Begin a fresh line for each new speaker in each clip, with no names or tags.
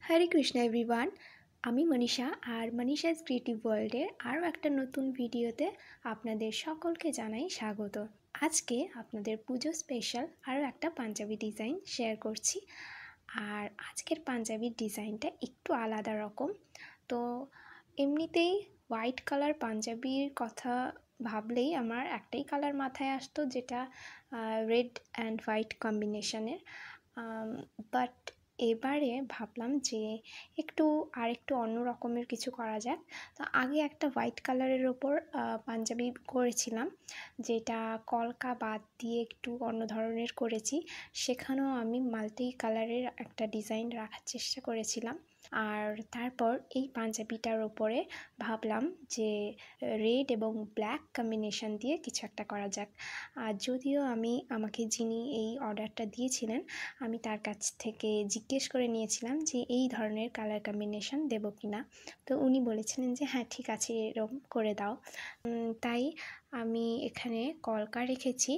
হরে Krishna everyone. আমি মনীষা আর Manisha's creative ওয়ার্ল্ডের আরও একটা নতুন ভিডিওতে আপনাদের সকলকে জানাই স্বাগত। আজকে আপনাদের পুজো স্পেশাল আরও একটা পাঞ্জাবি ডিজাইন শেয়ার করছি। আর আজকের পাঞ্জাবির ডিজাইনটা একটু আলাদা রকম। তো এমনিতেই হোয়াইট কালার পাঞ্জাবির কথা ভাবলেই আমার একটাই কালার মাথায় আসতো, যেটা রেড অ্যান্ড হোয়াইট কম্বিনেশনের। বাট এবারে ভাবলাম যে একটু অন্য রকমের কিছু করা যাক। তো আগে একটা হোয়াইট কালারের ওপর পাঞ্জাবি করেছিলাম, যেটা কলকা বাদ দিয়ে একটু অন্য ধরনের করেছি। সেখানেও আমি মাল্টি কালারের একটা ডিজাইন রাখার চেষ্টা করেছিলাম। আর তারপর এই পাঞ্জাবিটার ওপরে ভাবলাম যে রেড এবং ব্ল্যাক কম্বিনেশন দিয়ে কিছু একটা করা যাক। আর যদিও আমাকে যিনি এই অর্ডারটা দিয়েছিলেন, আমি তার কাছ থেকে জিজ্ঞেস করে নিয়েছিলাম যে এই ধরনের কালার কম্বিনেশন দেবো কি না। তো উনি বলেছিলেন যে হ্যাঁ ঠিক আছে, এরকম করে দাও। তাই আমি এখানে কলকা রেখেছি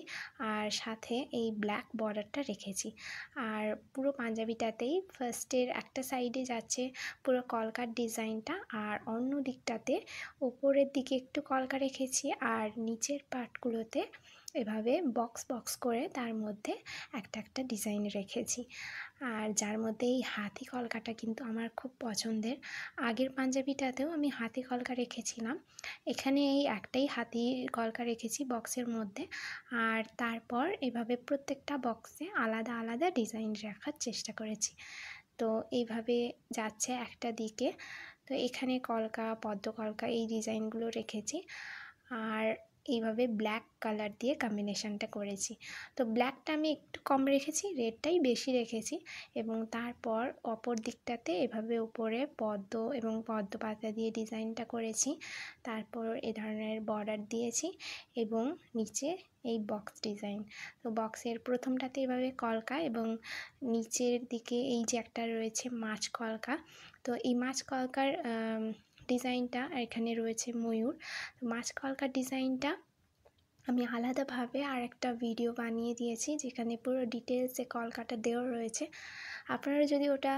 আর সাথে এই ব্ল্যাক বর্ডারটা রেখেছি। আর পুরো পাঞ্জাবিটাতেই ফার্স্টের একটা সাইডে যাচ্ছে পুরো কলকার ডিজাইনটা, আর অন্য দিকটাতে ওপরের দিকে একটু কলকা রেখেছি, আর নিচের পার্টগুলোতে এভাবে বক্স বক্স করে তার মধ্যে একটা ডিজাইন রেখেছি। আর যার মধ্যে এই হাতি কলকাটা কিন্তু আমার খুব পছন্দের। আগের পাঞ্জাবিটাতেও আমি হাতি কলকা রেখেছিলাম, এখানে এই একটাই হাতি কলকা রেখেছি বক্সের মধ্যে। আর তারপর এভাবে প্রত্যেকটা বক্সে আলাদা আলাদা ডিজাইন রাখার চেষ্টা করেছি। তো এইভাবে যাচ্ছে একটা দিকে। তো এখানে কলকা, পদ্ম কলকা এই ডিজাইনগুলো রেখেছি। আর এইভাবে ব্ল্যাক কালার দিয়ে কম্বিনেশানটা করেছি। তো ব্ল্যাকটা আমি একটু কম রেখেছি, রেডটাই বেশি রেখেছি। এবং তারপর অপর দিকটাতে এভাবে উপরে পদ্ম এবং পদ্ম পাতা দিয়ে ডিজাইনটা করেছি। তারপর এ ধরনের বর্ডার দিয়েছি এবং নিচে এই বক্স ডিজাইন। তো বক্সের প্রথমটাতে এভাবে কলকা এবং নিচের দিকে এই যে একটা রয়েছে মাছ কলকা। তো এই মাছ কলকার ডিজাইনটা এখানে রয়েছে ময়ূর। মাছ কলকার ডিজাইনটা আমি আলাদাভাবে আর একটা ভিডিও বানিয়ে দিয়েছি, যেখানে পুরো ডিটেলসে কলকাটা দেওয়া রয়েছে। আপনারা যদি ওটা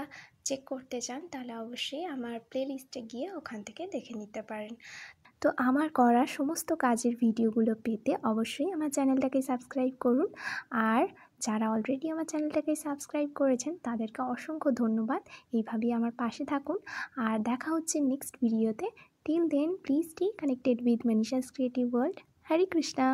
চেক করতে চান তাহলে অবশ্যই আমার প্লেলিস্টে গিয়ে ওখান থেকে দেখে নিতে পারেন। তো আমার করা সমস্ত কাজের ভিডিওগুলো পেতে অবশ্যই আমার চ্যানেলটাকে সাবস্ক্রাইব করুন। আর যারা অলরেডি আমার চ্যানেলটাকে সাবস্ক্রাইব করেছেন তাদেরকে অসংখ্য ধন্যবাদ। এইভাবেই আমার পাশে থাকুন। আর দেখা হচ্ছে নেক্সট ভিডিওতে। Till then please stay connected with Manisha's creative world. Hare Krishna.